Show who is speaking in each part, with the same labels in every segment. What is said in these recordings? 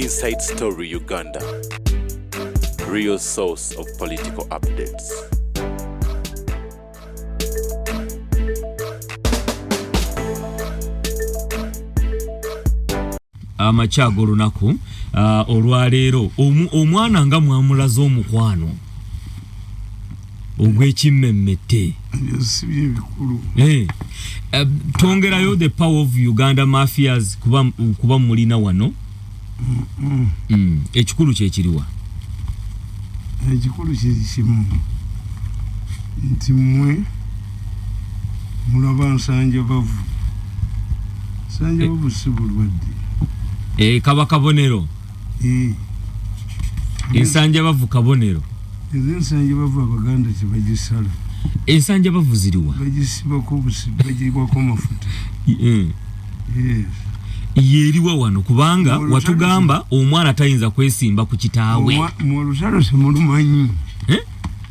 Speaker 1: Inside Story Uganda, real source of political updates.
Speaker 2: Amachago lunaku olwaleero omwana nga mwamulaza omukwano ogw'ekimmemmette tongerayo the power of Uganda mafias kuba mulina wano ekikulu kyekiriwa
Speaker 3: ekikulu kiri kimu nti mmwe mulaba nsanja bavu si bulwadde
Speaker 2: kaba kabonero ensanja bavu kabonero
Speaker 3: ensanja bavu abaganda kyebagisala
Speaker 2: ensanja bavu ziriwa
Speaker 3: bagisibako bagibwako amafuta
Speaker 2: yeriwa wano kubanga watugamba omwana tayinza kwesimba ku kitaawe
Speaker 3: mu lutalo temulumanyi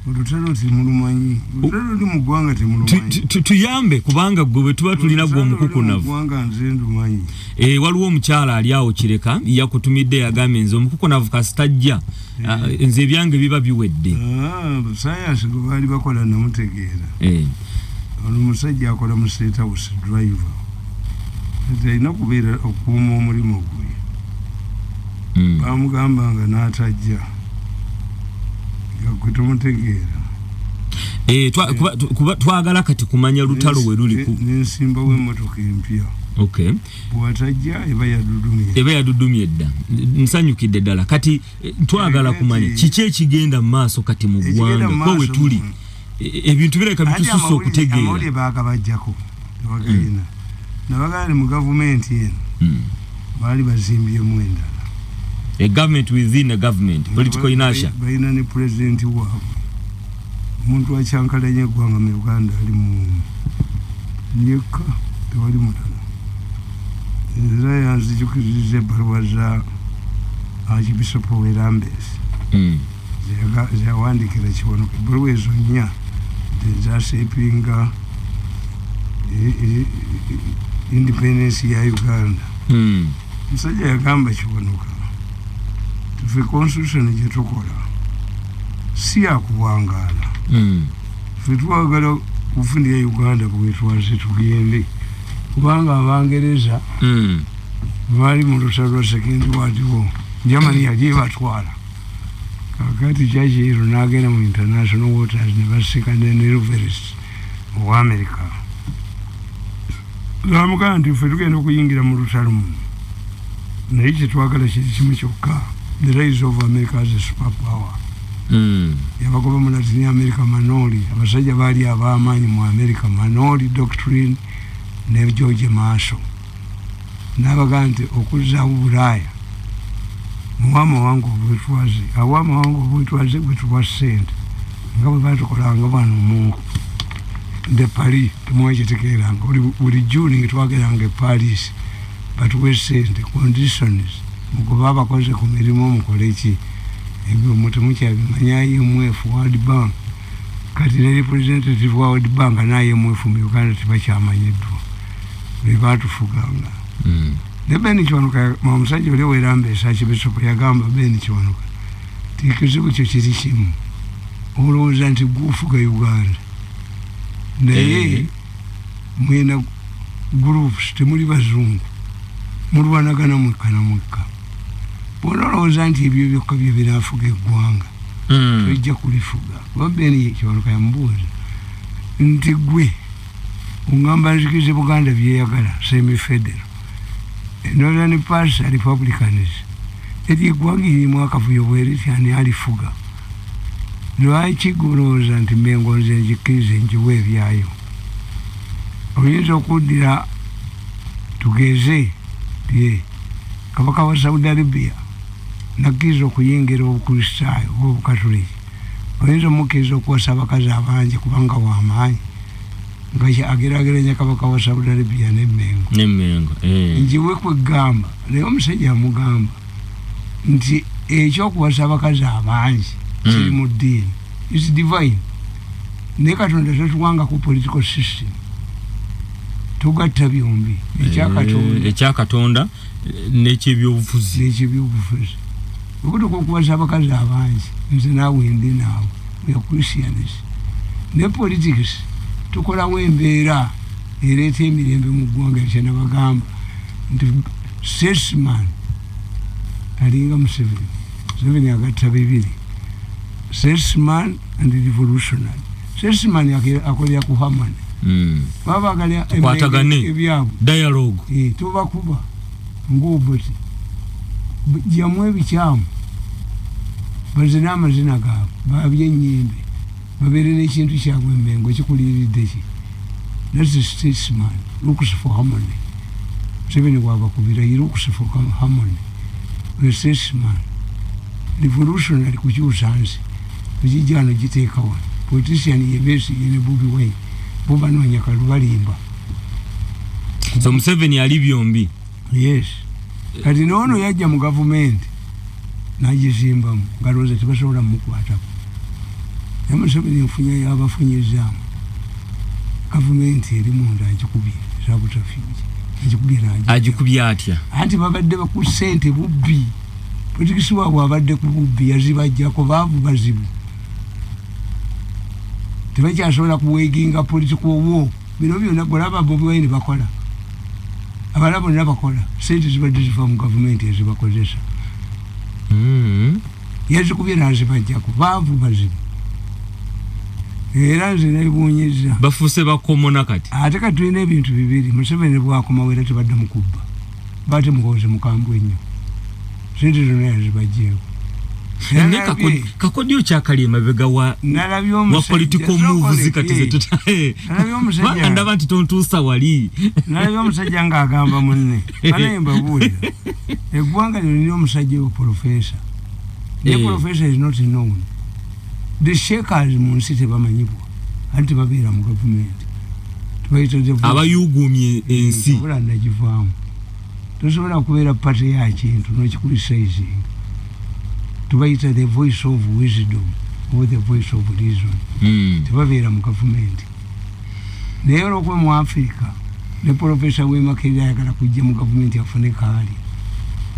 Speaker 3: olutalo temulumanyi olutalo ndi mu ggwanga temulumanyi
Speaker 2: tuyambe kubanga gwe bwe tuba tulina gwe omukukunavu
Speaker 3: ggwanga nze ndumanyi
Speaker 2: waliwo omukyala ali awo kireka yakutumidde yagambye nze omukukunavu kasitajja nze ebyange biba biwedde
Speaker 3: sayansi gwe baali bakola namutegeera ono omusajja akola mu state house driver ati alina kubeera okuuma omulimu gwe bamugambanga n'atajja gwe tumutegeera
Speaker 2: twagala kati kumanya lutalo we luli
Speaker 3: n'ensimbawo emmotoka empya bw'atajja eba
Speaker 2: yadudumye dda nsanyukidde ddala kati twagala kumanya kiki ekigenda mu maaso kati mu ggwanga ko we tuli ebintu bireka bitususa okutegeera
Speaker 3: amawulire baagabajjako tebagayina nabagala mu gavumenti eno baali bazimbyemu endala
Speaker 2: a government within a government political inertia
Speaker 3: balina ne president waabwe omuntu akyankalanya eggwanga mu Uganda ali mu yekka tewali mulala era yanzijukiriza ebbaluwa za Archbishop Werambesi zeyawandikira Kiwanuka ebbaluwa ezo nnya zaseepinga independence ya Uganda musajja yagamba Kiwanuka tufe constitution gyetukola si yakuwangaala ffe twagala kufundira Uganda bwetwaze tugende kubanga Abangereza baali mu lutalo lwa second world war Germany yali batwala kakati Churchill n'agenda mu international waters ne basikana ne Roosevelt owa America bamugamba nti ffe tugenda okuyingira mu lutalo muno naye kyetwagala kiri kimu kyokka the rise of America as a superpower yabagoba mu Latin America Manoli abasajja baali ab'amaanyi mu America Manoli Doctrine ne George Marshall n'abagamba nti okuzaawo Bulaaya muwama wange obwetwaze awama wange obwetwaze gwe tuwa ssente nga bwe batukolanga bano mu de Paris tumwekitegeeranga buli June ngetwageranga e Paris batuwe ssente conditions mukuba abakoze ku mirimu mukole ki ebyo mutemukyabimanya IMF World Bank kati ne representative wa World Bank na IMF mu Uganda tibakyamanyiddwa bwe batufuganga ne Beni Kiwanuka omusajja oli Werambesi Archbishop yagamba Beni Kiwanuka ti ekizibu kyo kiri kimu olowooza nti gufuga Uganda naye mwena groups temuli bazungu mulwanagana mwekka na mwekka bw'olowooza nti ebyo byokka bye binaafuga eggwanga tojja kulifuga kuba Beni Kiwanuka yamubuuza nti gwe ongamba nzikize Buganda byeyagala semi-federal Northern Party Republicans eri eggwanga erimu akavuyo bweritya ani alifuga lwaki golowooza nti Mengo nze njikkirize njiwa ebyayo oyinza okuddira tugeze kabaka wa Saudi Arabia nakkiriza okuyingira obukristaayo oba obukatoliki oyinza omukkiriza okuwasa abakazi abangi kubanga w'amaanyi nga agerageranya kabaka wa Saudi Arabia n'Emmengo njiwe kwegamba naye omusajja amugamba nti ekyokuwasa abakazi abangi kiri mu ddiini is divine naye Katonda tatuwanga ku political system tugatta byombi
Speaker 2: ekyakatonda n'ekibyobufuzi
Speaker 3: okutuka okubaza abakazi abangi nze naawe ndi naawe we are Christians ne politics tukolawo embeera ereeta emirembe mu ggwanga ekyanabagamba nti statesman alinga Museveni agatta bibiri statesman and revolutionary. Statesman akolera ku harmony babagala ebyabo
Speaker 2: dialogue
Speaker 3: tubakuba ng'oboti jamu ebikyamu bazina amazina gaabwe babyennyimbe babeere n'ekintu kyabwe emmengo kikuliiridde ki. That's a statesman looks for harmony. Museveni bwabakubira he looks for harmony. A statesman revolutionary kukyusa nsi kukijjano giteekawa politician yebesi yene Bobi Wine bo banoonya kalubalimba.
Speaker 2: So Museveni ali byombi.
Speaker 3: Yes. Kati noono yajja mu gavumenti n'agizimbamu ngalowooza tebasobola mukwatako. Naye Museveni enfunya y'abafunyizaamu gavumenti eri munda agikubye zabutafiiki
Speaker 2: agikubye atya
Speaker 3: anti babadde baku ssente bubbi politikisi waabwe abadde ku bubbi yazibajjako baavu bazibu tebakyasobola kuweginga political war. Bino byonna golaba Bobi Wine bakola abalala bonna bakola ssente zibadde ziva mu gavumenti ezibakozesa yazikubye nazibajjako baavu bazibu era nze nabibuunyizza
Speaker 2: bafuuse bakomona kati
Speaker 3: ate kati tulina ebintu bibiri. Museveni bwakomawo era tebadde mukubba bate muhoozi mukambwe ennyo ssente zonna yazibajjeeko.
Speaker 2: kakodyo kyakali emabega wa political moves kati zetutandaba ndaba nti tontuusa wali
Speaker 3: nalabye omusajja ng'agamba munne banaye mbabuulira eggwanga lino lina omusajja we profesa ne profesa is not known. The shakers mu nsi tebamanyibwa anti babeera mu gavumenti
Speaker 2: abayugumye ensi
Speaker 3: obola nagivaamu tosobola kubeera pate ya kintu n'okikulisaizinga tubayita the voice of wisdom or the voice of reason tebabeera mu gavumenti. naye olwokuba mu Africa ne profesa w'emakerera ayagala kujja mu gavumenti afune kaali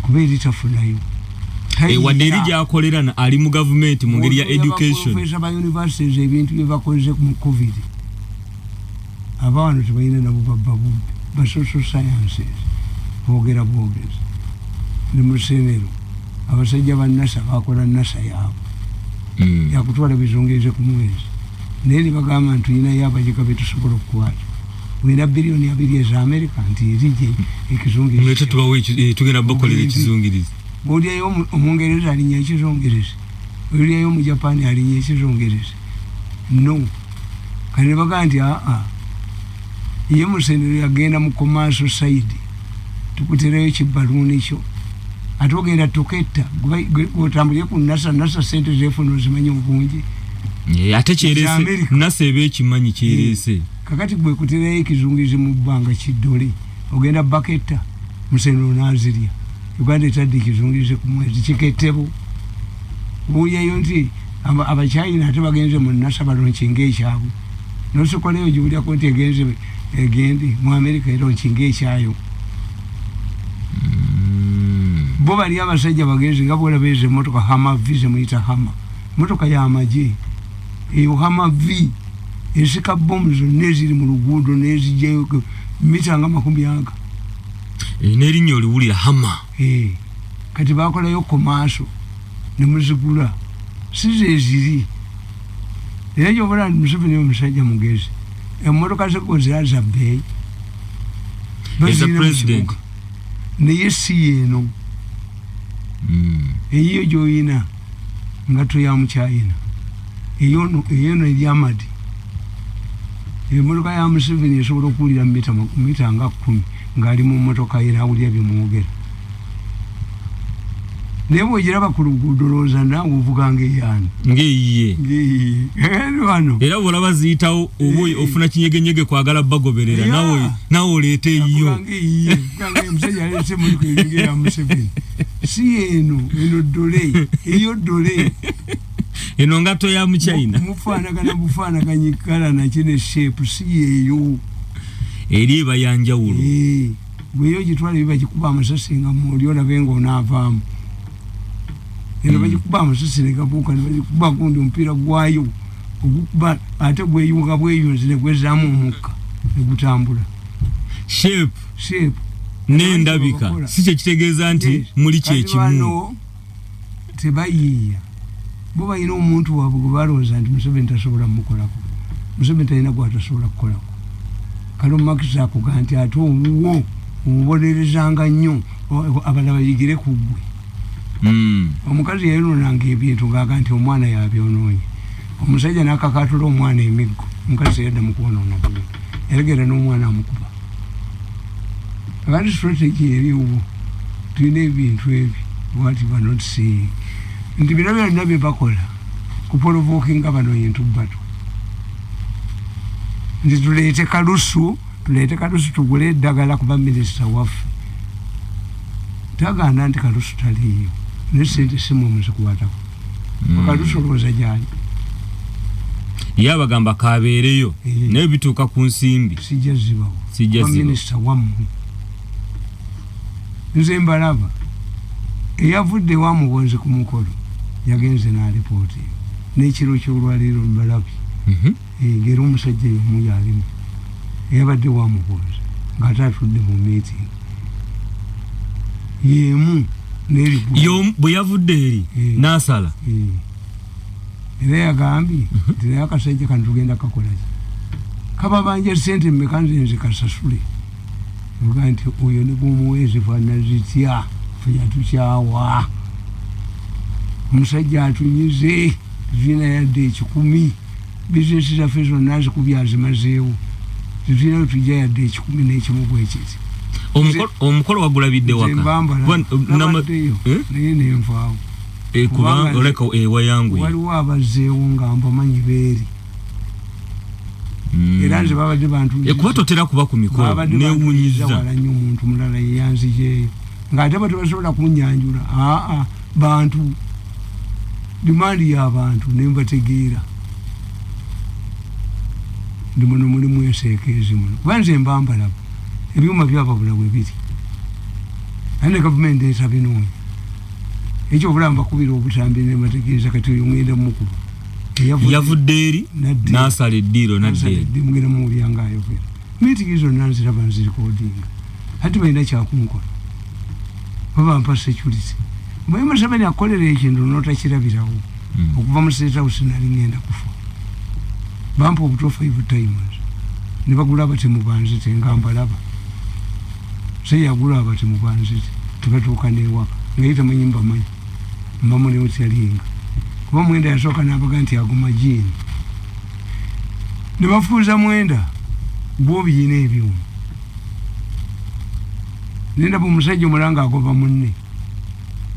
Speaker 3: kuba eri tafunayo
Speaker 2: wadde eri gyakolera ali mu gavumenti mu ngeri ya education.
Speaker 3: Profesa ba universities ebintu bye bakoze mu covid abaana tebalina nabo babba ba social sciences boogera bwogezi ne mu senero abasajja ba NASA bakola NASA yaabwe yakutwala bizongeeze ku mwezi naye ne bagamba nti tulina yabajika be tusobola okukwata wina biliyoni 2 eza America nti erije ekizungirizi
Speaker 2: tugenda bakolera ekizungirizi.
Speaker 3: Bw'olyayo omungereza alinya ekizungerezi olyayo mu Japan alinya ekizungerezi no kale baga nti ye Museveni yagenda mu commercial side tukuterayo kibaluuni kyo ate ogenda tuketta gwotambulye ku NASA sente zefuna ozimanyi obungi
Speaker 2: ate kyerese NASA eba ekimanyi kyerese
Speaker 3: kakati gwe kuterayo ekizungirizi mu bbanga kiddole ogenda baketta Museveni n'azirya Uganda etadde ekizungirize ku mwezi kikettebo buulyayo nti abachina ate bagenze mu NASA balonkinga ekyabwe nosokoleyo gibulyako nti egende mu America eronkinga ekyayo bo bali abasajja bagenze nga bwola beeze emotoka Hummer-V zemuyita Hummer motoka y'amagye eyo Hummer-V esika bomu zonna eziri mu luguudo n'ezijjayo mita nga 40
Speaker 2: n'erinnya oliwulira Hummer
Speaker 3: kati bakolayo komaaso ne muzigula si zeziri era gyobola nti Museveni omusajja mugezi emmotoka zekozera za bbeeyi
Speaker 2: president
Speaker 3: naye si yeeno eyiyo gy'oyina nga toya mu China eyo no eryamadi emmotoka ya Museveni esobola okuwulira mita nga 10 ng'ali mu mmotoka ye n'awulira byemwogera naye bw'ogiraba ku luguudo looza naawe ovuganga eyaani
Speaker 2: ng'eyiye
Speaker 3: wano
Speaker 2: era bw'olaba ziyitawo oba ofuna kinyegenyege kwagala bagoberera nawe oleeta eyiyo
Speaker 3: omusajja aleese motoka eringa eya Museveni si eno dole eyo dole
Speaker 2: eno ngato ya mu China
Speaker 3: mufaanagana bufaanaganyi kala nakyo ne shape si eyo
Speaker 2: eri bayanjawulo
Speaker 3: bweyo gitwale bibagikuba amasasi nga mulyola bengo onaavaamu era bagikuba amasasi ne gabuuka ne bagikuba gundi omupiira gwayo ogukuba ate gweyunga bweyunzi ne gwezaamu omukka ne gutambula shape
Speaker 2: n'endabika si kye kitegeeza nti muli kyekimu
Speaker 3: tebayiiya bo balina omuntu waabwe gwe balowooza nti Museveni tasobola mukolako Museveni talina gwatasobola kukolako kale omumakisa akuga nti ate owuwo omubonerezanga nnyo abalala bayigire ku ggwe omukazi yayononanga ebintu ngaaga nti omwana yabyonoonye omusajja n'akakatula omwana emiggo omukazi yadda mu kwonoona bwe yalegera n'omwana amukuba akati strategy eriwo tulina ebintu ebi what you are not seeing nti bino byonna bye bakola kuporovokinga banoonye ntubbato nti tuleete kalusu tugule eddagala kuba minisita waffe tagaana nti kalusu taliiyo nesente simu muzikuwatako kalusu olowooza gyali
Speaker 2: ye abagamba kabeereyo naye bituuka ku nsimbi
Speaker 3: sijja zibawo minisita wammwe nze mbalaba eyavudde wa Muhoozi ku Mukolo yagenze n'alipooti n'ekiro ky'olwaliro mbalabye ngera omusajja yomu yalimu eyabadde wa Muhoozi ng'ate atudde mu meeting yemu
Speaker 2: bwe yavudde eri n'asala
Speaker 3: era yagambye nti naye akasajja kano tugenda kakolaki kababanja sente mmeka nze nzikasasule uga nti oyo ne bw'omuweezi fanazitya fe yatukyawa omusajja atunyize tuzina yadde 10 bizinesi zaffe zonna zikubya zimazeewo tuzina tujja yadde 10 n'ekimu bwekiti
Speaker 2: omukolo wagulabidde waka
Speaker 3: naye nenvaawo
Speaker 2: kubanga oleka ewayanguye
Speaker 3: waliwo abazeewo nga mbamanyi beeri era nze babadde bantu
Speaker 2: kuba totera kuba ku mikolo newunyiza
Speaker 3: wala nnyo omuntu mulala yeyanzijeeyo ng'ate batebasobola kunyanjula bantu dimandi y'abantu nembategeera ndi muno mulimu enseekeezi muno kuba nze mbambalaba ebyuma byababula bwe biri ate ne gavumenti etabinoonya ekyo obulamu bakubira obutambi nembategeeza kati oyo ngenda mukuba
Speaker 2: yavudde eri n'asala eddiiro nadde
Speaker 3: mugenda muwulyanga ayogera miitingi zonna nziraba nzirikodinga ate balina kyakunkola babampa security omanyi Museveni akolera ekintu n'otakirabirawo okuva mu State House nali ngenda kufa bampa obuto 5 times ne bagula abatemu banzite nga mbalaba se yagula abatemu banzite tebatuuka n'ewaka ngaye tamanyi mbamanyi mbamuli otyalinga kuba Mwenda yasooka n'abaga nti aguma jiini ne bafuuza Mwenda gw'obiyina ebyuma nendaba omusajja omulanga agoba munne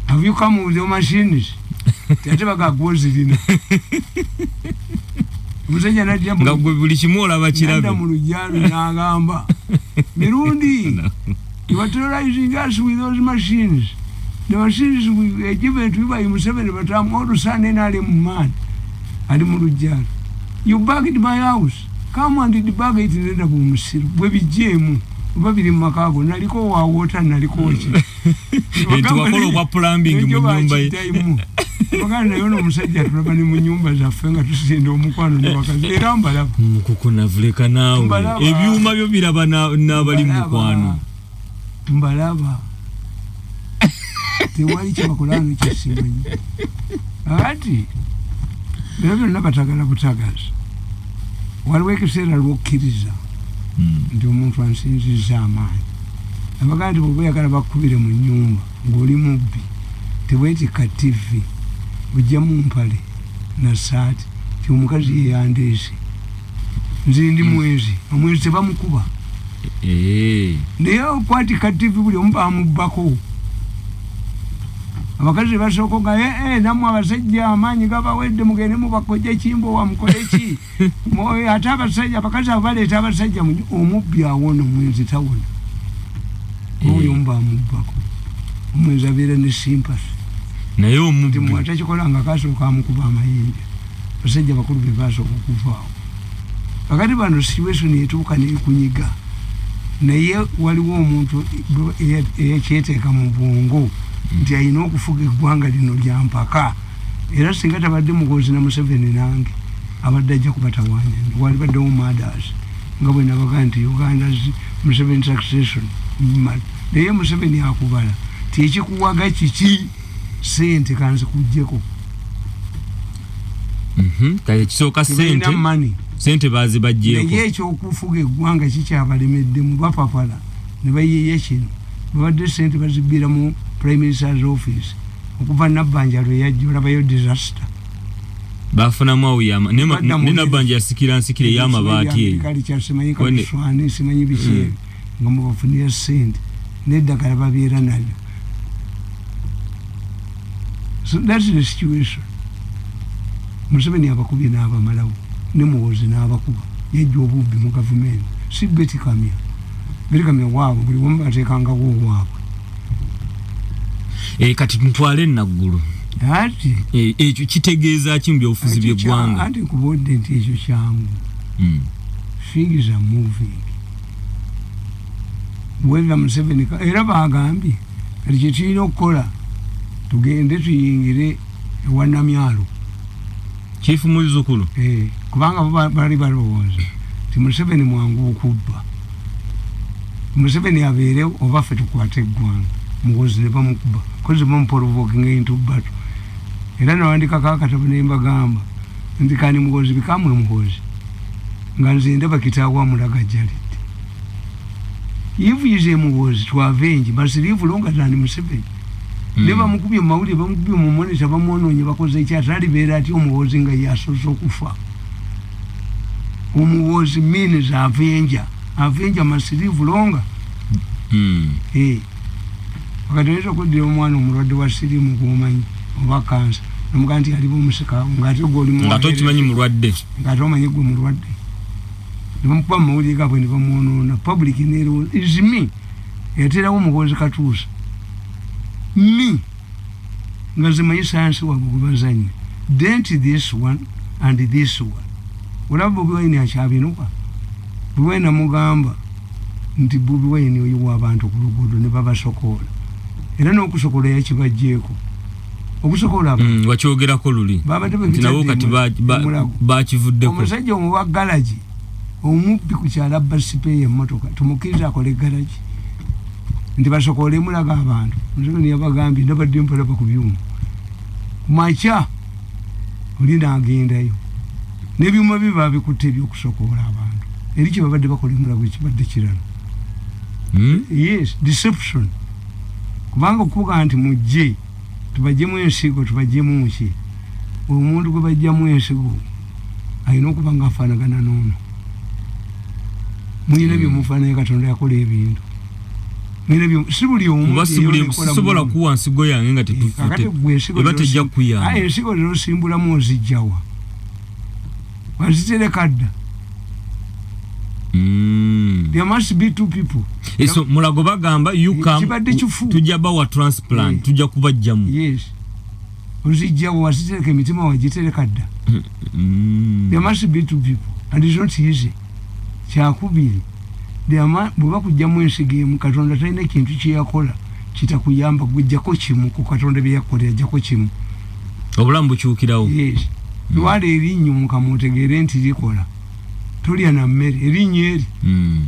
Speaker 3: have you come with your machines ate bagagwozirina omusajja najja
Speaker 2: nga gwe buli kimu olaba kirabe
Speaker 3: mu lujjalo n'agamba Mirundi you are terrorizing us with those machines. The machines we given to you by Museveni, but I'm all son and I'm man. Adimurujal. You bagged my house. Come on, did bag it in the boom, baby Jim, baby Macago, Naliko, water, Naliko.
Speaker 2: Into a follow up plumbing in Mumbai.
Speaker 3: Magana yono musajja tulabani mu nyumba za fenga tusinda omukwano ne bakazi era mbalaba
Speaker 2: mukukuna vuleka nawe ebyuma byo biraba n'abali mukwano
Speaker 3: mbalaba tewali kyabakolano kyesimanyi ati bino nabatagala butagazi waliwo ekiseera lwokkiriza nti omuntu ansinziza amaanyi abagaa nti bwoba oyagala bakkubire mu nyumba ng'oli mubbi teweetika TV ojjamu mpale na saati ti omukazi yeyandeese nze ndi mwezi omwezi tebamukuba naye okwatika TV buli omu bamubbako abakazi basooka nga nammwe abasajja amaanyi gabawedde mugende mubakojja kimbo wamukoleki ate abasajja abakazi abo baleeta abasajja omubbi awona omwezi tawona oyo omu bamubbako omwezi abeera ne sympathy
Speaker 2: naye omubbi
Speaker 3: atakikola nga kasooka amukuba amayinja basajja bakulu be basooka okuvaawo kakati bano situation etuuka nekunyiga naye waliwo omuntu ekyeteeka mu bwongo nti alina okufuga eggwanga lino lya mpaka era singa tabadde Muhoozi na Museveni nange abadde ajja kubatawanya wali baddewo mothers nga bwe nabaga nti Uganda's Museveni succession naye Museveni akubala ti ekikuwaga kiki sente kanzi kujjeko
Speaker 2: kale kisooka sente bazibajjeeko
Speaker 3: naye ekyokufuga eggwanga kikyabalemedde mu bapapala ne bayiyeya kino babadde sente bazibbira mu Prime Minister's office okuva Nabbanja lwe yajja olabayo disaster
Speaker 2: bafunamu awuyama ne Nabbanja yasikira y'amabaati eyo
Speaker 3: kali kyasimanyi kaluswani simanyi biki nga mubafunira sente n'eddagala babeera nalyo. So that's the situation. Museveni abakubye n'abamalawo ne Muhoozi n'abakuba yejja obubbi mu gavumenti si Betty Kamya waabwe buli wamu bateekangawo owaabwe.
Speaker 2: Kati ntwale naggulu
Speaker 3: ati
Speaker 2: ekyo kitegeeza ki mu byobufuzi by'eggwanga
Speaker 3: anti nkubodde nti ekyo kyangu things are moving whether Museveni era bagambye kati kye tulina okukola tugende tuyingire ewa Namyalo
Speaker 2: Chief Muzukulu
Speaker 3: kubanga bali balowooza ti Museveni mwangu okubba Museveni abeere oba ffe tukwate eggwanga Muhoozi ne bamukuba kozi bamuprovoking into battle era nawandikako akatabo ne mbagamba nti kandi Muhoozi bikamwe Muhoozi nga nze ndaba kitaawo amulaga Jalit if is a Muhoozi to avenge must live longer than Museveni ne bamukubye mu mawulire bamukubye mu monitor bamwonoonye bakoze ekyata alibeera ati Muhoozi nga yasoose okufa. Muhoozi means avenger must live longer. Wakati okuddira omwana omulwadde wa siriimu gw'omanyi oba kansa nomuga nti aliwo omusika ng'ate gw'oli
Speaker 2: kimanyi mulwadde
Speaker 3: ng'ate omanyi gwe mulwadde ne bamukuba mu mawulire gaabwe ne bamwonoona public neero is me yaterawo Muhoozi katuusa me nga zimanyi sayansi wabwe gwe bazannya dent this one and this one olaba Bobi Wine akyabinuka Bobi Wine amugamba nti Bobi Wine oyiwa abantu ku luguudo ne babasokoola era n'okusokola yakibajjeeko okusokola
Speaker 2: wakyogerako luli nti nabo kati bakivuddeko
Speaker 3: omusajja omuwa galagi omubbi ku kyala basipeeyo emmotoka tumukkiriza akole galagi nti basokoole mulaga abantu Museveni yabagambye nabadde mpalaba ku byuma kumakya oli n'agendayo n'ebyuma biba bikutte ebyokusokoola abantu eri kye babadde bakola emulago ekibadde kirala yes deception kubanga okuvuga nti mujje tubajjemu ensigo tubajjemu ki omuntu gwe bajjamu ensigo alina okuba nga afaanagana n'ono muyina byemufaananya Katonda yakola ebintu si buli omu
Speaker 2: sisobola kuwa nsigo yange nga tetufute eba tejja kuyamba
Speaker 3: ensigo lero osimbulamu ozijjawa wazitereka dda. There must be two people.
Speaker 2: So mulago bagamba you come tujja bawa transplant tujja kubajjamu.
Speaker 3: Yes. Ozijja wasitereka emitima wagitereka dda. There must be two people and it's not easy. Kyakubiri bwe bakujjamu ensigo emu Katonda talina kintu kye yakola kitakuyamba gujjako kimu ku Katonda bye yakola ajjako kimu
Speaker 2: obulamu bukyukirawo.
Speaker 3: Yes. Lwala erinnyo mukamutegeere nti likola tulya na mmere erinnyo eri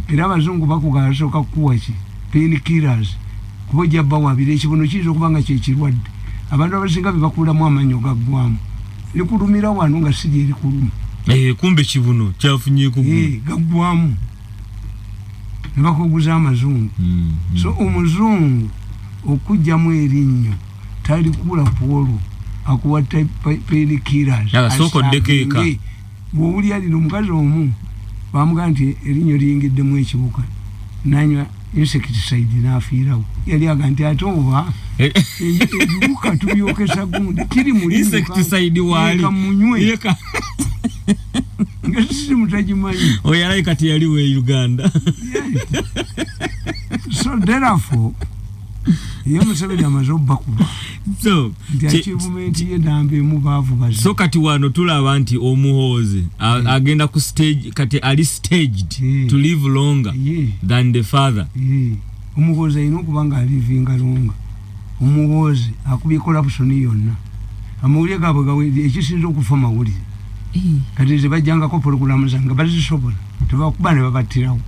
Speaker 3: era abazungu bakugasooka kukuwa ki painkillers kuba ojja bawabira ekibono kiyinza okuba nga kyekirwadde abantu abasinga be bakuulamu amanyo gaggwamu likulumira wano nga siri erikuluma
Speaker 2: kumbe kibuno kyafunyeeko
Speaker 3: gaggwamu ne bakuguza amazungu. So omuzungu okujjamu erinnyo talikula ku olwo akuwa painkillers
Speaker 2: asookoddeko
Speaker 3: bw'owulira lino omukazi omu bamugamba nti erinnyo liyingiddemu ekibuka nanywa insecticide n'afiirawo yali aga nti ate oba ebibuka tubyokesa gundi kiri
Speaker 2: insecticide waali
Speaker 3: munywe nga sisi mutagimanyi
Speaker 2: oyalayi kati yaliwo e Uganda.
Speaker 3: So therefore Ye Museveni amazo bakuba.
Speaker 2: So
Speaker 3: the achievement ye nambe mu bavu bazi.
Speaker 2: So kati wano tulaba nti Muhoozi agenda ku stage kati ali staged to live longer than the father.
Speaker 3: Muhoozi ino kubanga alivinga longa. Muhoozi akubye corruption yonna. Amawulire gabo gawe ekisinzo okufa mawulire. Kati zibajanga ko program zanga bazisobola. Tebakubane babatirawo.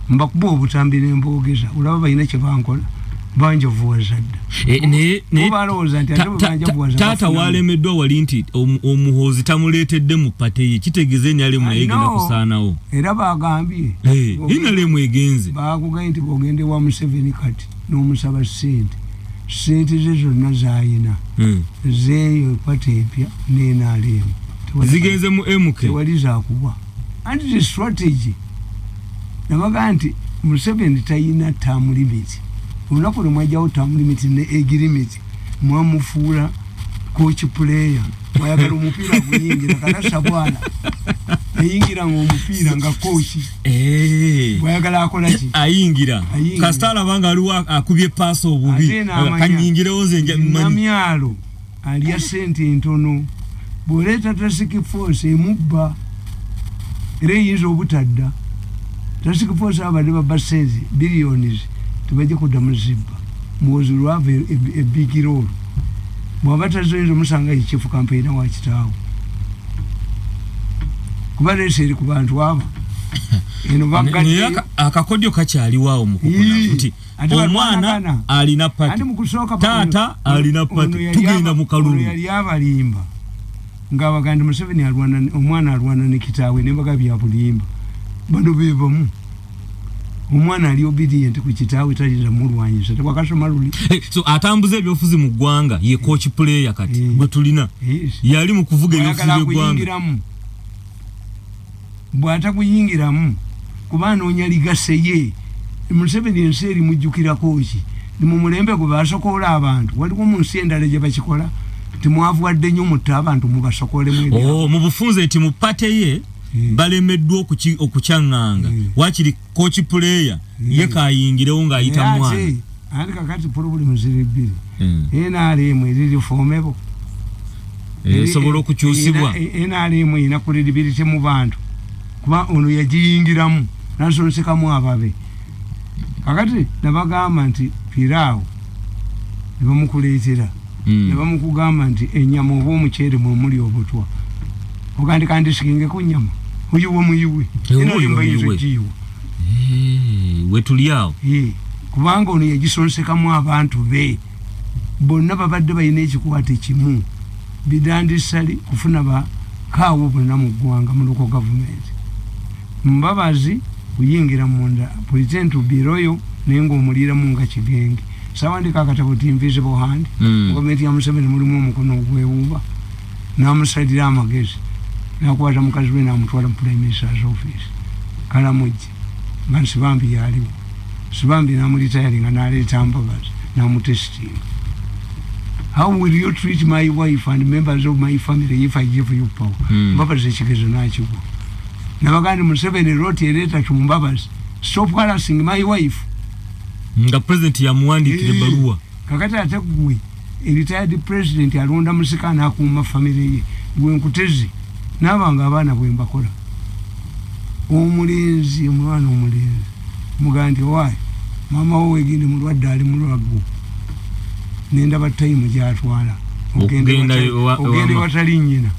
Speaker 3: Mbakuba obutambi n'embogeza ulaba bayina kye bankola. Banja vuwazadda.
Speaker 2: Tata walemeddwa wali nti Muhoozi tamuleetedde mu pate ye kitegeezeni ale munayegenda kusaanawo.
Speaker 3: Era bagambye.
Speaker 2: Ina le mwegenze.
Speaker 3: Bakugaye nti bogende wa Museveni kati n'omusaba ssente. Ssente ze zonna zayina. Zeeyo pate empya n'enaalemu.
Speaker 2: Zigenze mu MK.
Speaker 3: Tewali zaakubwa. Anti the strategy. Nabaga nti Museveni tayina term limit. Unapo lumwajawo term limit ne age limit. Mwamufuula coach player. Wayagala omupira guyingira kalasa bwana. Ayingira ng'omupira nga coach. Wayagala akola ki?
Speaker 2: Ayingira. Kastala banga aliwa akubye pass obubi. Kanyingire oze
Speaker 3: namyalo. Aliya sente ntono. Boleta task force emubba. Era yinza obutadda. Task force abadde babasenzi billions. Tubaje kudamu zibba. Muhoozi lwava a big role. Mwabatazoyinza musanga chief campaigner wa kitaawo. Kubale seri ku bantu abo. Eno bagadde
Speaker 2: akakodyo kakyali waawo mukukuna nti omwana alina pati. Tata alina pati. Tugenda mu kalulu.
Speaker 3: Yali abalimba. Ngabaganda Museveni alwana omwana alwana ne kitaawe nembaga bya bulimba. Bano bebamu. Omwana ali obedient ku kitaawe tajira mulwanyisa tekwakasoma luli.
Speaker 2: So atambuze ebyofuzi mu ggwanga ye coach player kati gwe tulina. Yali mu kuvuga ebyofuzi by'eggwanga. Bwata kuyingiramu kubana onyaligase ye. Museveni enseri mujjukira kochi. Ni mu mulembe gwe basokola abantu. Waliko mu nsi endala gye bakikola. Timwavuwadde nnyo mutta abantu mubasokole mwebyo. Mu bufunze eti mu pate ye balemeddwa okukyanganga. Wakiri coach player ye kayingirewo ng'ayita mwana.
Speaker 3: Andi kakati problem ziri bbiri. NRM eriri formebo.
Speaker 2: Sobola okukyusibwa.
Speaker 3: NRM ina credibility mu bantu. Kuba ono yagiyingiramu nasonsekamu ababe. Kakati nabagamba nti piraawo nebamukuleetera. Nebamukugamba nti ennyama oba omuceere mwe muli obutwa. Ogandi kandi sikinge ku nnyama. Oyuwe muyuwe. Eno yimbayizo jiwa.
Speaker 2: Wetuliawo.
Speaker 3: Kubanga ono yagisonsekamu abantu be. Bonna babadde bayina ekikwate kimu. Bidandisali kufuna ba kaawo bonna mu ggwanga mu local government. Mbabazi kuyingira munda pretend to be royal nengo omulira mu nga kigenge. Sawandika akatabo ti invisible hand. Gavumenti ya Museveni mulimu omukono ogwewuuba. N'amusalira amagezi. Nakwata mukazi we n'amutwala mu Prime Minister's office. Kalamujje. Nga Sibambi yaliwo. Sibambi n'amulitayalinga n'aleeta Mbabazi n'amutestinga. How will you treat my wife and members of my family if I give you power? Mbabazi ekigezo n'akigwa. Nabagandi Museveni wrote a letter to Mbabazi. Stop harassing my wife.
Speaker 2: Nga president ya muwandikire baluwa.
Speaker 3: Kakati ate gwe retired president alonda musikana akuma family ye. Gwe nkutezi. Nabanga abaana bwe mbakola. Omulenzi mwana omulenzi. Mugandi wayi. Mama wo weginde mulwadde ali mulwago. Nenda batime gyatwala. Ogende watali nnyina.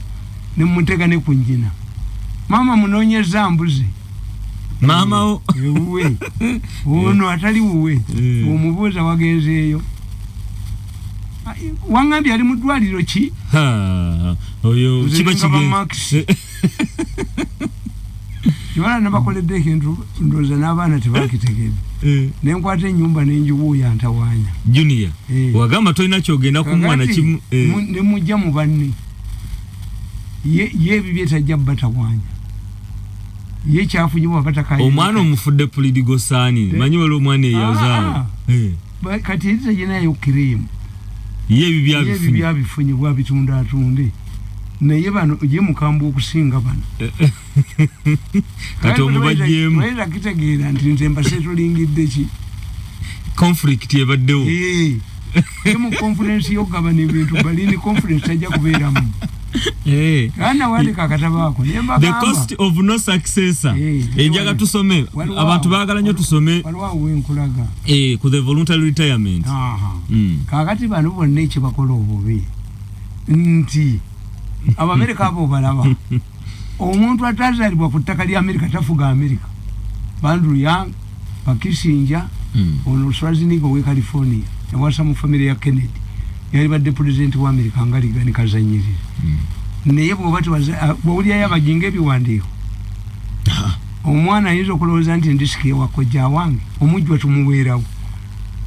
Speaker 3: Ne muteka ne ku nnyina. Mama munonyeza mbuzi.
Speaker 2: Mama o
Speaker 3: uwe. Ono atali uwe. Omubuuza wagenzeeyo. Wangambye ali mu ddwaliro ki?
Speaker 2: Oyo kiba kigenze.
Speaker 3: Yona nabakoledde ekintu ndowooza n'abaana tebakitegedde. Nenkwata ennyumba n'enjiwuuya ntawaanya.
Speaker 2: Junior. Wagamba tolina kyogenda ku mwana kimu.
Speaker 3: Ne mujja mu banne. Ye ebibye tajja batawaanya. Ye kyafunyibwa batakaye.
Speaker 2: Omwana omufudde political saani. Manyi wali omwana eyazaawo.
Speaker 3: Kati eriza yenayo kirimu.
Speaker 2: Ye bibyabifunyibwa bitunda atunde. Naye bano ye mukambwe okusinga bano. Kati omubajjeemu.
Speaker 3: Wera kitegeera nti nze mbase tulingidde ki.
Speaker 4: conflict yebaddewo
Speaker 2: mu conference y'okugabana ebintu balini conference tajja kubeeramu kana wandika akatabo ako
Speaker 4: the cost of no successor enjaga tusome abantu baagala nnyo tusome
Speaker 2: waliwo wenkulaga
Speaker 4: ku the voluntary retirement
Speaker 2: kakati bano bonna ekibakola obubi nti Abamerika abo balaba omuntu atazalibwa ku ttaka lya Amerika tafuga Amerika Bandru Young Pakisinja ono Schwarzenegger we California yawasa mu family ya Kennedy yali badde president wa Amerika ngaliga nikazanyirira naye bw'obati bw'olya yabajinga ebiwandiiko omwana ayinza okulowooza nti ndisiki ewakojja wange omujjwa tumuweerawo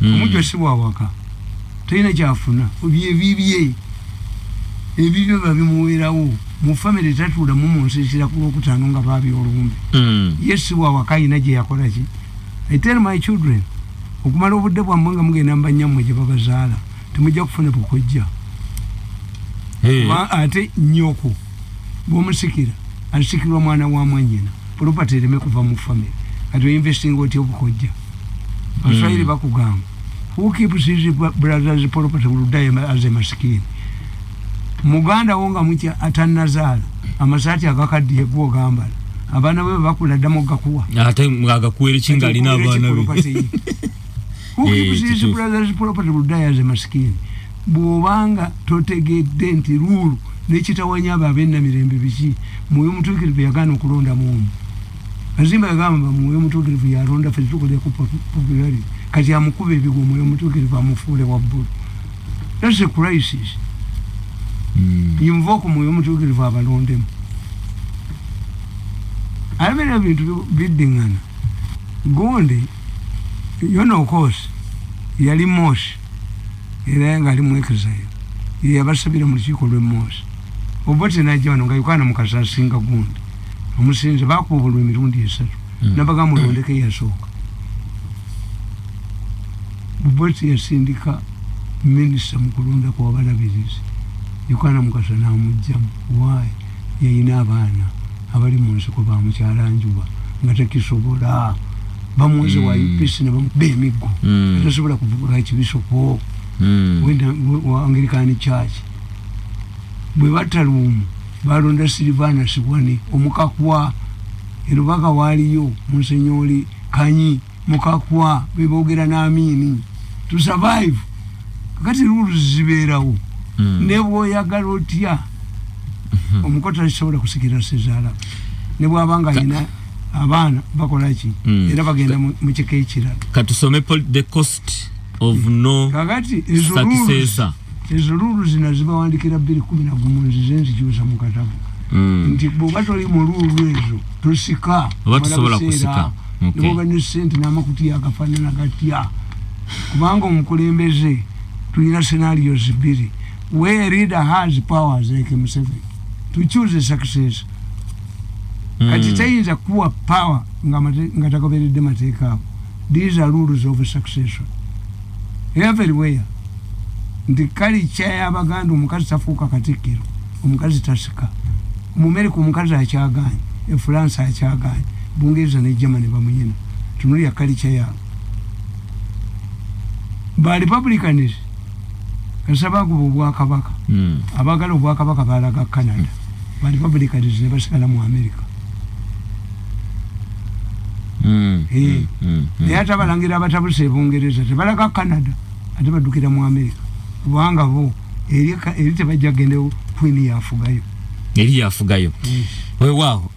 Speaker 2: omujjwa si bwawaka talina kyafuna byebibye ebibyo babimuweerawo mu family tatuula mu nsi ekira ku Lwokutaano nga baabyolumbe yes bwawaka ayina gye yakola ki I tell my children okumala obudde bwammwe nga mugenda mbannyammwe gye babazaala temujja kufuna bukojja ate nnyoko bw'omusikira asikirwa mwana wa mwannyina property ereme kuva mu family kati investing otya obukojja abaswahili bakugamba who keeps his brother's property will die as a masikini muganda wo nga mutya atannazaala amasaati agakaddiye gw'ogambala abaana bwe bakula ddamu gakuwa
Speaker 4: ate agakuwera kinga alina abaana be
Speaker 2: who keeps his brother's property will die as a masikini bw'obanga totegedde nti luulu n'ekitawanya abo ab'ennamirembe biki Mwoyo Mutuukirivu yagaana okulonda muomu Azimba yagamba Mwoyo Mutuukirivu yalonda ffe tukoleku popularity kati amukuba ebigwo Mwoyo Mutuukirivu amufuule wabbulu. That's a crisis. Invoke Mwoyo Mutuukirivu abalondemu alabera ebintu biddingana Gonde yona okosi yali Moshi era nga ali mu exile yabasabira mu lukiiko lw'e Moshi Obote najja wano nga Uganda mukasa asinga gundi omusinze bakubulwa emirundi 3 nabaga mulondeke yasooka Obote yasindika minisita mu kulonda kwa balabirizi Uganda mukasa n'amugjamu why yayina abaana abali mu nsiko bamukyala njuba nga tekisobola bamuweze wa UPC ne bamuba emiggo tasobola kuvuga ekibisoko wa Anglican Church bwe batalumu balonda Silvana Sibwani omukakwa erubaka waliyo Monsignori Kanyi mukakwa bebogera n'amini to survive kakati rules zibeerawo ne bwoyagala otya omukota asobola kusikira sezaala ne bwabanga alina abaana bakola ki era bagenda mu kika ekirala
Speaker 4: katusome the cost of no successor
Speaker 2: ezo lulu zinazibawandikira 2011 nzizenzijuza mu katabo nti bw'oba toli mu lulu ezo tosika
Speaker 4: oba tusobola kusika
Speaker 2: niboba ne ssente n'amakuti agafaanana gatya kubanga omukulembeze tulina scenarios 2 where leader has powers like Museveni to choose a successor kati tayinza kuwa power nga tagoberedde mateeka ago. These are rules of succession everywhere. Nti culture y'Abaganda omukazi tafuuka katikkiro omukazi tasika America omukazi akyaganye France akyaganye Bungereza ne Germany bamuyina tunuli ya culture yabo ba Republicans kasabagu obwakabaka abagala obwakabaka balaga Canada ba Republicans ne basigala mu America yata balangira abatabuse Bungereza tebalaga Canada ate badukira mu America kubanga bo eri tebajja gendewo Queen yafugayo
Speaker 4: eri yafugayo wow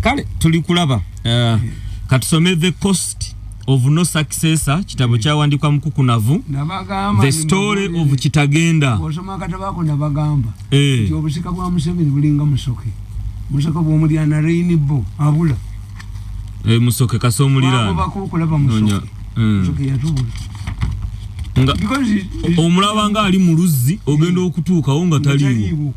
Speaker 4: kale tuli kulaba katusome the cost of no successor kitabo kyawandikwa Mukukunavu the story of Kitagenda
Speaker 2: osoma katabako nabagamba nti obusika bwa Museveni bulinga musoke bw'omulyana Rainbow abula
Speaker 4: musoke kasomulira
Speaker 2: bakulaba musoke yatubula
Speaker 4: nga omulaba nga ali mu luzzi ogenda okutuukawo nga taliiwo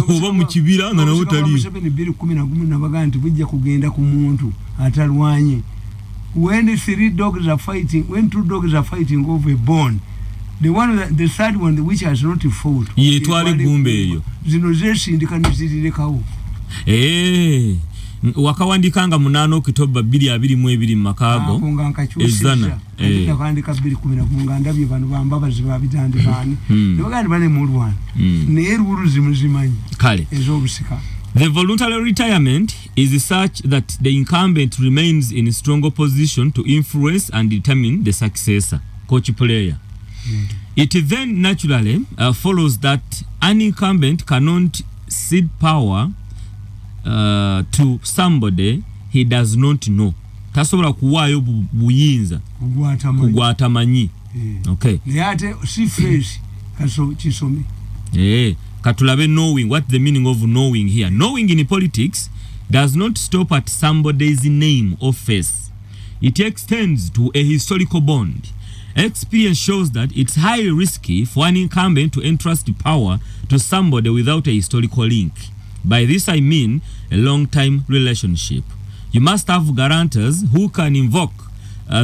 Speaker 4: oba mu kibira nga nawo taliiwo
Speaker 2: Museveni 2011 nabaga nti bujja kugenda ku muntu atalwanye when 2 dogs are fighting over a bone the third one which has not fought
Speaker 4: yetwale gumbe eyo
Speaker 2: zino zesindika nizirekawo
Speaker 4: wakawandikanga 8 Oktoba 2022 makago ezana
Speaker 2: kwandika 2010 ngandabye bano bambabazi babitandikani nebagandi bane mulwana ne ruru zimuzimanyi
Speaker 4: kale
Speaker 2: ezobusika.
Speaker 4: The voluntary retirement is such that the incumbent remains in a stronger position to influence and determine the successor coach player. It then naturally follows that an incumbent cannot cede power to somebody he does not know. Tasobola kuwayo buyinza kugwatamanyi. Okay.
Speaker 2: Yate si fresh kaso chisomi.
Speaker 4: Katulabe knowing. What the meaning of knowing here? Knowing in politics does not stop at somebody's name or face. It extends to a historical bond. Experience shows that it's highly risky for an incumbent to entrust power to somebody without a historical link. By this I mean a long-time relationship. You must have guarantors who can invoke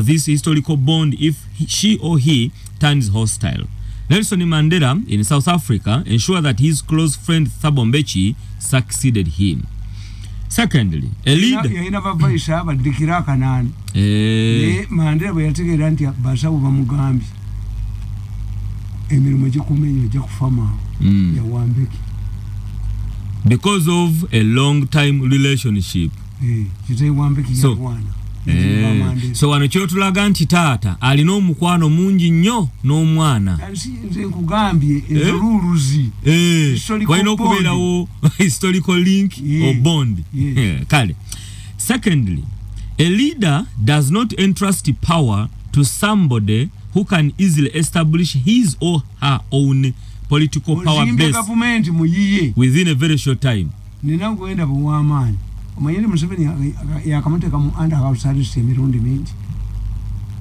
Speaker 4: this historical bond if she or he turns hostile. Nelson Mandela in South Africa ensured that his close friend Thabo Mbeki succeeded him. Secondly, a leader
Speaker 2: yaina babaisha abadikira kanani Mandela bwe yategera nti basawo bamugambi emirimu gikumenyo gya kufama ya Wambeki
Speaker 4: because of a long time relationship.
Speaker 2: Kitay Wambeki ya bwana.
Speaker 4: So wano kyotulaga nti taata alina omukwano mungi nnyo n'omwana.
Speaker 2: Nze nkugambye ezoluluzi.
Speaker 4: Walina okubeerawo historical link or bond. Kale. Secondly, a leader does not entrust power to somebody who can easily establish his or her own political power base within a very short time.
Speaker 2: Nina kuenda buwamani. Omanyeni Museveni yakamuteka mu underhouse service emirundi mingi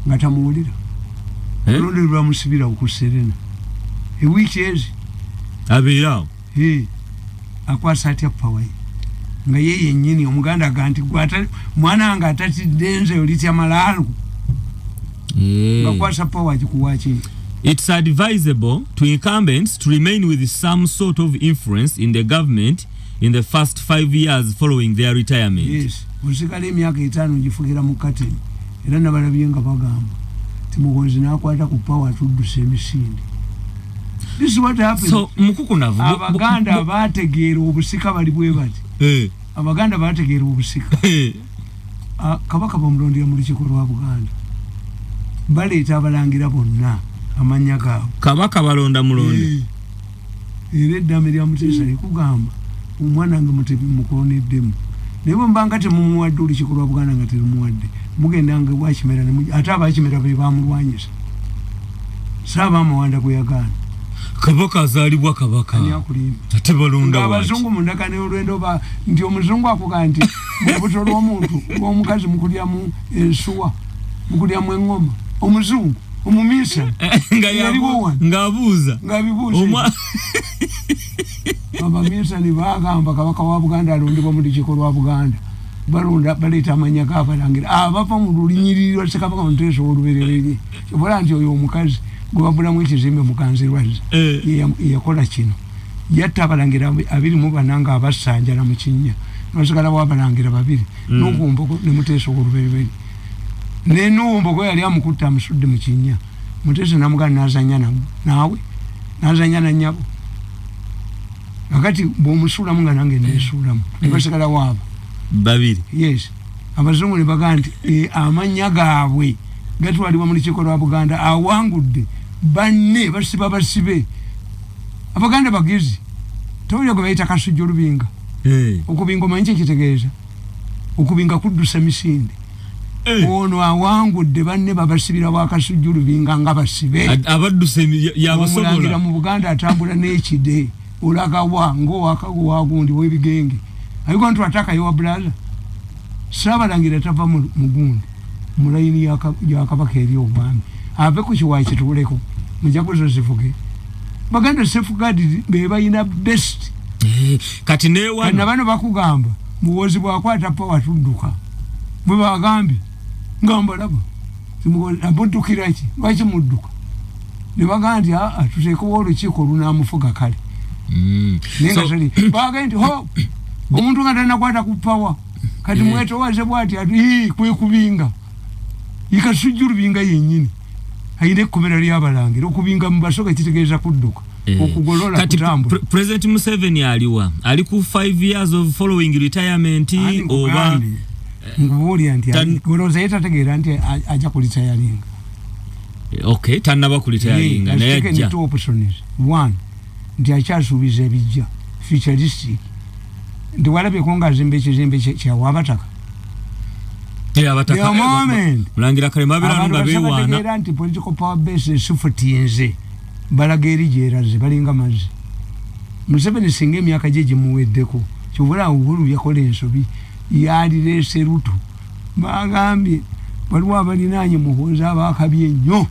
Speaker 2: ngatamuwulira Mirundi lwamusibira okuserena ewiki ezi
Speaker 4: abeerawo
Speaker 2: akwasa atya power nga ye yennyini omuganda ganti gwata mwana nga atatidde nze olitya malalu ngakwasa power kikuwaki.
Speaker 4: It's advisable to incumbents to remain with some sort of influence in the government in the first 5 years following their retirement.
Speaker 2: Yes, musikale emyaka 5 njifugira mu kateni era nabalabye nga bagamba ti Muhoozi nakwata ku power tuduse emisinde. This is what happened.
Speaker 4: So Mukukunavu
Speaker 2: abaganda bategeera obusika bali bwe bati abaganda bategeera obusika kabaka bamulondera mu lukiiko lwa Buganda baleeta abalangira bonna amanya gaabwe
Speaker 4: kabaka balonda mulonde
Speaker 2: era eddame lya Muteesa likugamba omwana nga Mutebi mukoneddemu naye bwe mbanga temumuwadde olukiiko lwa Buganda nga terumuwadde mugenda nga bwakimera ate abakimera be bamulwanyisa saabamawanda gwe yagaana
Speaker 4: kabaka azaalibwa kabaka ate balonda waki
Speaker 2: abazungu mundaka ne olwendo nti omuzungu akuga nti mubuto lw'omuntu lw'omukazi mukulyamu ensuwa mukulyamu engoma omuzungu omumisa
Speaker 4: ng'abuuza
Speaker 2: abamisa ni bagamba kabaka wa Buganda alondebwa mu lukiiko lwa Buganda balonda baleeta amanya g'abalangira abava mu lulinyiriro Ssekabaka Muteesa olubererere kyobola nti oyo omukazi gwe babulamu ekizimbe mukanzirwaza yakola kino yatta abalangira 24 nga abasanjala mu kinnya nosigalawo abalangira 2 n'okumboko ne Muteesa olubererere n'enumbo yali amukutta amusudde mu kinnya Muteesa namugana n'azanya naawe n'azanya na nnyabo akati bw'omusuulamu nga nange neesuulamu nebasigala waaba
Speaker 4: 2.
Speaker 2: Yes, abazungu ne bagamba nti amanya gaabwe gatwalibwa mu lukiiko lwa Buganda awangudde banne basibe abaganda bagezi towulira gwe bayita Kasujja olubinga okubinga omanyi kyekitegeeza okubinga kuddusa misinde ono awangudde banne babasibira bwa Kasujja olubinga nga basibe
Speaker 4: abaddusa yabasobola
Speaker 2: mu Buganda atambula n'ekide olagawa ng'owakagundi w'ebigenge ayiko nti ataka yowa brother Saabalangira tava mu gundi mu layini ya kabaka eri obwami ave ku kiwayi kituleko mujaguzo zivuge baganda safeguard be bayina best
Speaker 4: kati newa
Speaker 2: na bano bakugamba Muhoozi bwakwata power tudduka bwe bagambi ngamba laba Muhoozi abudukira ki lwaki mudduka ne bagamba tuteekowo olukiiko lunaamufuga kale nenga sali bagamba nti ho omuntu nga tanakwata ku power kati mweto waze bwati ati kwe kubinga ikasujuru binga yenyini haine kumera lyabalangira okubinga mubasoka kitegeeza kudduka okugolola kutambula.
Speaker 4: President Museveni ali ku 5 years of following retirement oba
Speaker 2: ngubuli anti goloza yetategeera nti aja kulitayalinga.
Speaker 4: Okay, tanaba kulitayalinga naye ajja.
Speaker 2: Two options. One, nti akyasuubiza ebijja futuristic. Ndi walabe konga zimbe kya wabataka.
Speaker 4: Abataka mulangira kale mabira nga bewana.
Speaker 2: Abantu anti political power base sufutinze balageri jeraze balinga mazi. Museveni singe myaka jeje muweddeko kyobula uhuru yakola ensobi yalirese Ruto bagambye waliwo abalinanye Muhoozi abakabye nnyo.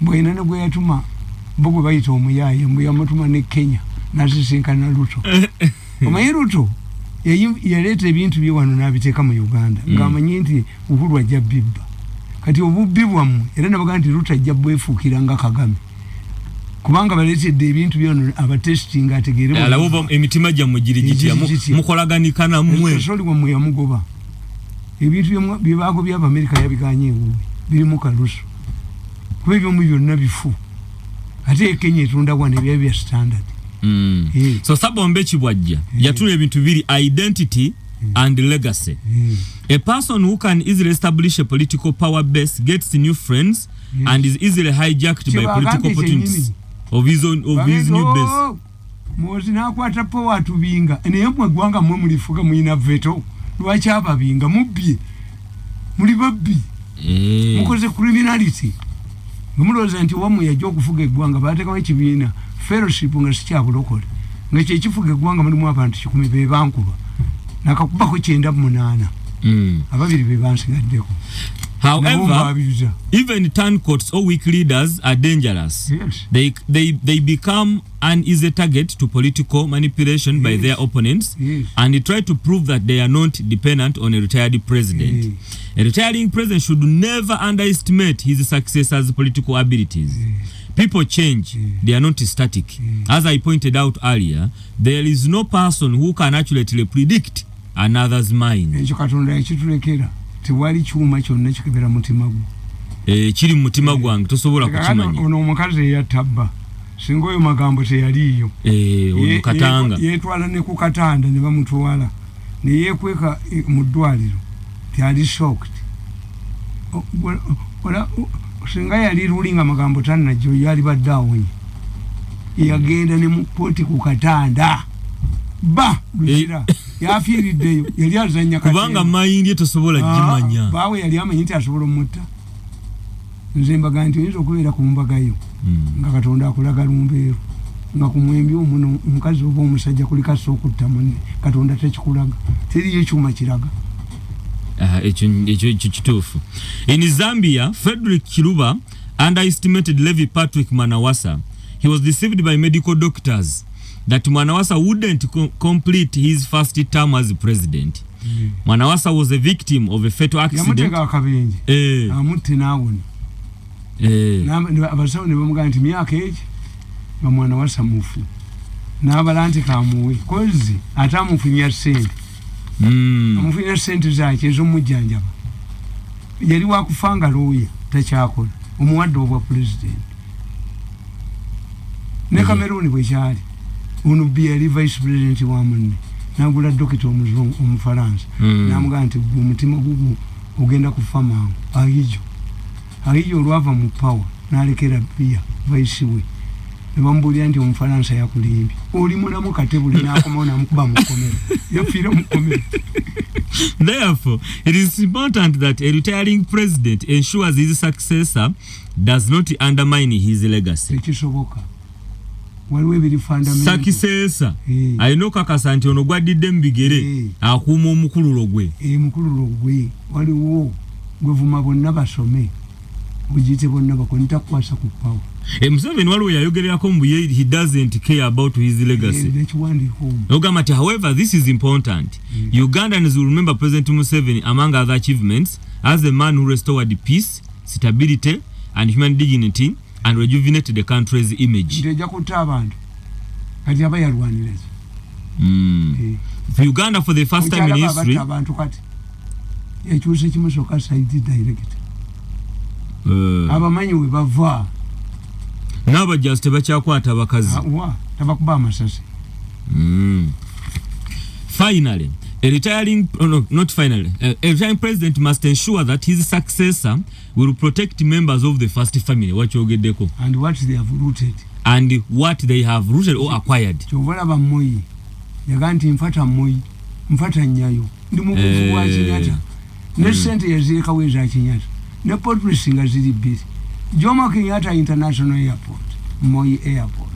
Speaker 2: Bwena ne gwe yatuma bogwe bayita omuyaye mbu yamutuma ne Kenya nasisinkana Ruto. Omanyi Ruto yaleta ebintu bye wano n'abiteeka mu Uganda ng'amanyi nti uhuru ajja bibba kati obubbi bwammwe era nabaga nti Ruto ajja bwefuukira nga Kagame kubanga baleetedde ebintu byano abatesting ategeere
Speaker 4: alabo emitima gyammwe giri gitya mukolaganikana mmwe
Speaker 2: soli wammwe yamugoba ebintu bye bagobya Amerika yabiganye ewuwe biri mu kalusu kuba ebyomu byonna bifu ate Kenya etunda wane ebya bya standard.
Speaker 4: So Sabombe Chibwajja yatula ebintu biri identity and legacy. A person who can easily establish a political power base gets new friends and is easily hijacked by political opportunities of his new base.
Speaker 2: Muhoozi nakwata power atubinga naye mwe gwanga mwe mulifuga muyina veto lwaki ababinga mubbye muli babbi mukoze criminality ngumulooza nti wamwe yajja okufuga eggwanga bateekawo ekibiina fellowship nga sikyabulokole nga kyekifuga eggwanga mulimu abantu 10 be bankuba nakakubako 98 ababiri be bansigaddeko.
Speaker 4: However, even turncoats or weak leaders are dangerous.
Speaker 2: Yes.
Speaker 4: They become an easy target to political manipulation by their opponents and they try to prove that they are not dependent on a retired president. A retiring president should never underestimate his successor's political abilities. People change, they are not static. As I pointed out earlier, there is no person who can accurately predict another's mind.
Speaker 2: Tiwali chuma kyonna kikebera mutima gwo
Speaker 4: kiri mutima gwange tosobola kukimanya.
Speaker 2: Ono omukazi yatabba singa oyo magambo teyaliyo
Speaker 4: katanga
Speaker 2: yetwala ne ku katanda ne bamutwala ne yekweka mu ddwaliro tyali shocked. Ola singa yali rulinga magambo tanajjo yali baddaawonye yagenda ne mu poti ku katanda lujira yafiiriddeyo yali azanya
Speaker 4: kubanga mayindi tosobola jimanya
Speaker 2: bawe yali amanyi nti asobola mutta nze mbaga nti oyinza okubeera ku mbagayo nga Katonda akulaga lumbeero nga ku mwembi omuno omukazi oba omusajja kuli kasa okutta munne Katonda tekikulaga teriyo ekyuma kiraga.
Speaker 4: Ekyo kituufu. In Zambia, Frederick Chiluba underestimated Levi Patrick Manawasa. He was deceived by medical doctors that Manawasa wouldn't complete his first term as president. Manawasa was a victim of a fatal accident.
Speaker 2: Yamutega akabenje. Amutte nawoni. Abasawo ne bamugamba nti myaka eki Manawasa mufu. N'abalante kamuwe kozi atamufunya sente. Amufunya sente zake ez'omujjanjaba. Yali wakufanga lawyer takyakola. Omuwadde obwa president. Ne Cameroon bwe kyali. Ono yali vice president wa munne nagula dokita omuzungu omufaransa namugamba nti omutima gugu ogenda kufa mangu ayijo olwava mu power n'alekera bia vice we ne bamubulira nti omufaransa yakulimbye oli mulamu katebule n'akomawo namukuba mukomera yafiira mukomera.
Speaker 4: Therefore, it is important that a retiring president ensures his successor does not undermine his legacy.
Speaker 2: Tekisoboka. Waliwe biri fundamental
Speaker 4: sakisesa ayino kakasa nti ono gwadidde mbigere akuuma omukululo gwe
Speaker 2: mukululo gwe waliwo gwevuma bonna basome bujite bonna bakonita kwasa ku power.
Speaker 4: Museveni waliwo yayogererako mbu he doesn't care about his legacy. However, this is important. Ugandans will remember President Museveni among other achievements as a man who restored peace, stability and human dignity and rejuvenated the country's image. Uganda for the first time in history.
Speaker 2: Ekyuse kimusoka side direct. Abamanyi we bava.
Speaker 4: Naba just bakyakwata abakazi.
Speaker 2: Tabakuba amasasi.
Speaker 4: Finally, a retiring president must ensure that his successor will protect members of the first family. What you get
Speaker 2: and what they have rooted.
Speaker 4: And what they have rooted or acquired.
Speaker 2: Chovala Moi. Yaganti mfata Moi. Mfata Nyayo. Ndi mukufu wa Chinyata. Ne sente yazirika weza Chinyata. Ne port precinct zili busy. Jomo Kenyatta International Airport. Moi Airport.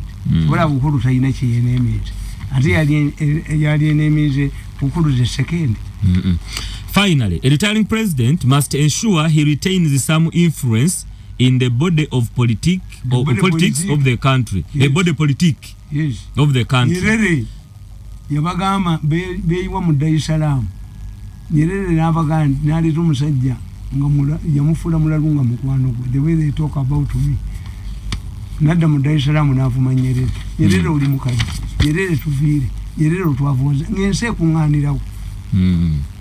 Speaker 2: Wala bukuru tayina chiyenemeze. Ati yali enemies Mukolo the second.
Speaker 4: Finally, a retiring president must ensure he retains some influence in the body of politics of the country. Yes. A body politic of the country.
Speaker 2: Nyerere yabagamba beyiwa mu Dar es Salaam. Nyerere nabaganda nali tumusajja nga yamufula mulalunga mukwano gwe. The way they talk about me. Nadda mu Dar es Salaam navuma Nyerere. Nyerere oli mukazi. Nyerere tuvire. Nyerere otwavuza ngense kunganirawo.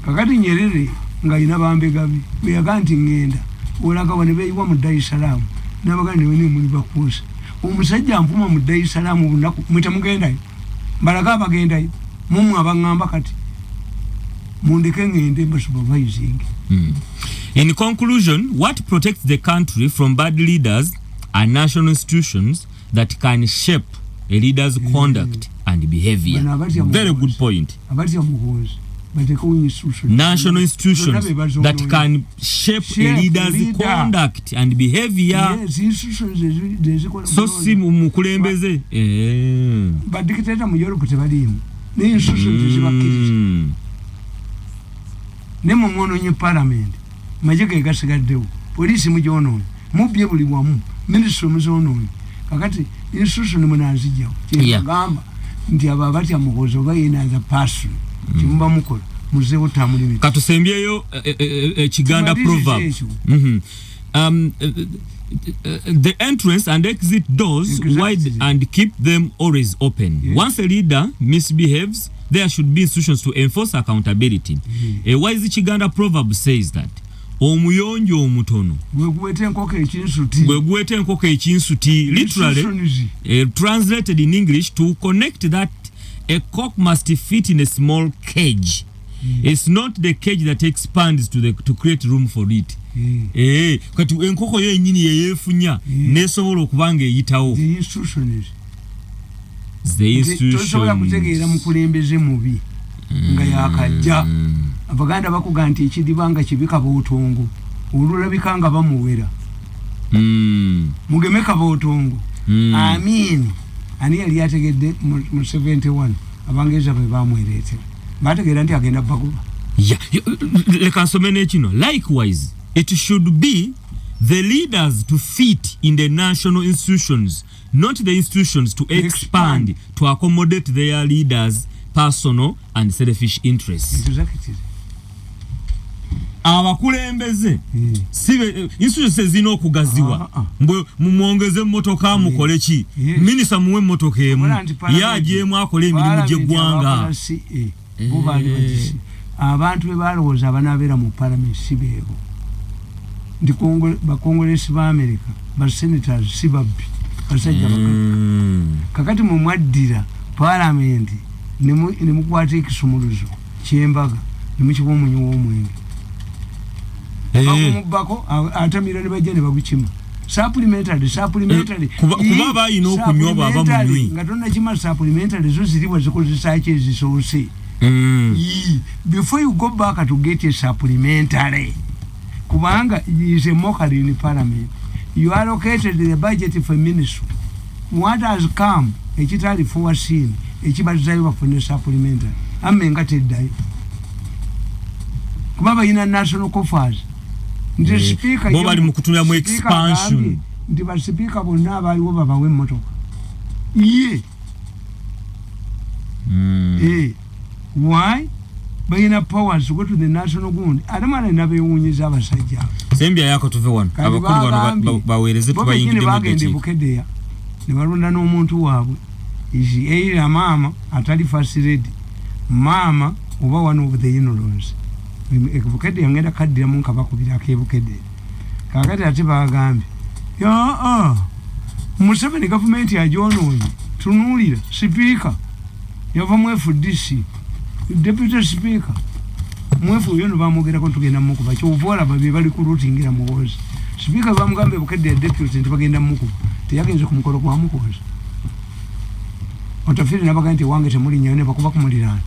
Speaker 2: Kakati Nyerere nga ina bambe gabi beyaganti ngenda olaga bane beyiwa mu Dar es Salaam nabagani wene muli bakusa omusajja mvuma mu Dar es Salaam unaku mutemugenda balaga bagenda mumu abangamba kati mundeke ngende mba supervising.
Speaker 4: In conclusion, what protects the country from bad leaders are national institutions that can shape a leader's conduct and behavior. Very good point. National institutions that can shape a leader's conduct and behavior.
Speaker 2: Yes, institutions.
Speaker 4: So si mukulembeze.
Speaker 2: But dictator mu Europe tebalimu. Ne institutions zibakiriza. Ne mu mononye parliament. Majeke gasigaddewo. Police mu jono. Mubye buli wamu. Ministry mu zono. Kakati institution munazijjawo. Gamba nti ababati amukozo bayina as a person. Kimba Mukolo muzewo tamuli
Speaker 4: katusembyeyo Chiganda proverb. The entrance and exit doors wide and keep them always open. Yes. Once a leader misbehaves, there should be institutions to enforce accountability. A wise Chiganda proverb says that omuyonjo omutono bwegwete enkoko ekinsuti, literally translated in English to connect that a cock must fit in a small cage. It's not the cage that expands to create room for it. Kati enkoko yenyini yeyefunya nesobola okubanga eyitawo. The institutions.
Speaker 2: Tosobola kutegeera mukulembeze mubi nga yakajja. Abaganda bakuganda ekidibanga kibika bootongo. Olulabika nga bamuwera. Mugemeka bootongo. Amin. Ani yali yategedde mu 71 abangeza be bamwereetera bategeera nti agenda bakuba.
Speaker 4: Leka nsomene kino. Likewise, it should be the leaders to fit in the national institutions, not the institutions to expand to accommodate their leaders' personal and selfish interests.
Speaker 2: Exactly.
Speaker 4: Abakulembeze sibe institutions zino okugaziwa mumwongeze mmotoka mukole ki minisa muwe mmotoka emu yajeemu akole emirimu gy'eggwanga.
Speaker 2: Abantu bebalowooza abanabeera mu parliament sibeebo ndi bakongolesi ba America basenators si babbi basajja kakati mumwaddira parliament ne mukwata ekisumuluzo kyembaga ne mukiwa omunyi w'omwenge bako atamira ne bajja ne bagukima supplementary kuba bayina okunywa baba munywi nga tonna kima supplementary zo ziriwa zikozesa ki ezisoose. Before you go back to get a supplementary kubanga is a mockery in parliament. You allocated the budget for ministry. What has come ekitali foreseen ekibazayo bafune supplementary amenga teddayo kubaba ina national coffers. Ndi speaker
Speaker 4: bo bali mukutula mu expansion
Speaker 2: ndi ba speaker bonna abaliwo babawe mmotoka why bayina powers to go to the national good adamala nabewunyiza abasajja
Speaker 4: sembya yako tuve wano abakulu bano bawereze tubayingide mu
Speaker 2: bagende bukedeya ne balonda n'omuntu waabwe isi eira mama atali first lady mama oba one of the in-laws Ekyagobe yangenda kaddira mu nkabakubira Ekyagobe kakati ate bagambye Museveni government yajonoonye tunuulira speaker yava mu FDC deputy speaker mwefu oyo no bamugerako tugenda mukuba kyovola babe bali ku routingira Muhoozi speaker bamugambe Ekyagobe deputy ntibagenda mukuba teyagenze ku mukolo kwa Muhoozi otafiri nabaga nti wange temuli nyone bakuba kumulirana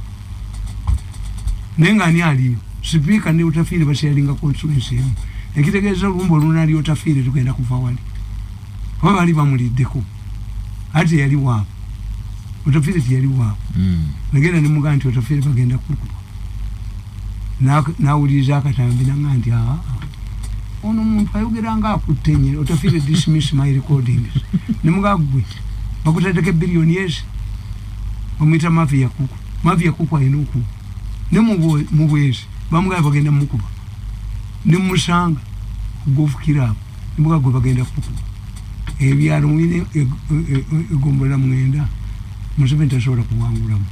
Speaker 2: nenga ani aliyo speaker ne utafiri basyalinga constituency emu ekitegeeza olumbo lunali otafiri tugenda kuva wali baba bali bamuliddeko ate yali waabo utafiri yali waabo nagenda ne muga nti otafiri bagenda kukuba nawuliriza akatambi nanga nti ono muntu ayogeranga akutenye otafiri dismiss my recordings ne muga gwe bakutadeke billion years omita mafia kuku ayinoku ne mubwezi bamugaye bagenda mukuba ne musanga kugofukira nimuga gwe bagenda kukuba ebyalo mwine egombola mwenda Museveni tasobola kuwangulamu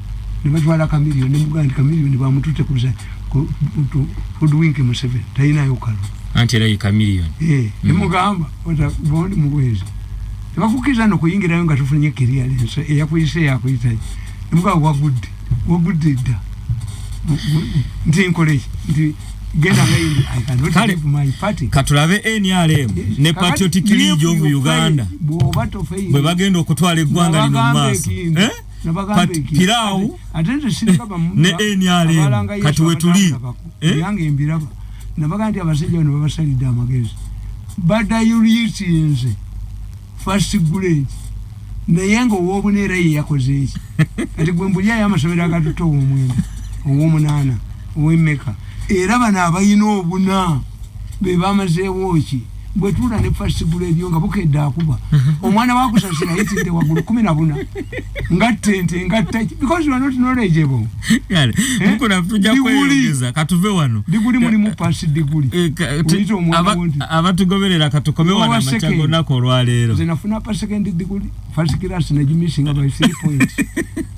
Speaker 2: ne batwala kamiliyoni ne muga nti kamiliyoni bamutute kuza kudwinke Museveni tayinayo kalo
Speaker 4: anti era kamiliyoni
Speaker 2: ne mugamba ota bondi mubwezi tebakukiza no kuyingirayo nga tufunye clearance eyakuyise yakuyitayo nimuga wagudde dda nti nkole nti genda ngayindi I cannot leave my party
Speaker 4: katulabe NRM ne Patriotic League of Uganda bwe bagenda okutwala eggwanga lino maaso Pirawu
Speaker 2: atende sirikaba
Speaker 4: ne NRM kati wetuli
Speaker 2: yange embiraba nabaga nti abasajja bano babasalidde amagezi badayuliisinze first grade naye nga ow'obuneera ye yakoze eki kati gwe mbulyayo amasomero agatuto ow'omwenda ow'omunaana ow'emmeka era bano abayina obuna be bamazeewo ki bwe tuula ne first grade yo nga bukedde akuba omwana wakusasira yitidde waggulu 14 ngattente ngattaki because you are not knowledgeable
Speaker 4: mukuna tujja kweyongeza katuve wano
Speaker 2: diguli mulimu pass diguli
Speaker 4: abatugoberera katukome wana machago nako olwaleero
Speaker 2: zinafuna pa second diguli first class na jimisinga by 3 points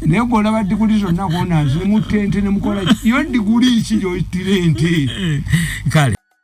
Speaker 2: nego olaba diguli zonna kuona zimu tente ne mukola yo diguli ki yo tirente
Speaker 4: kale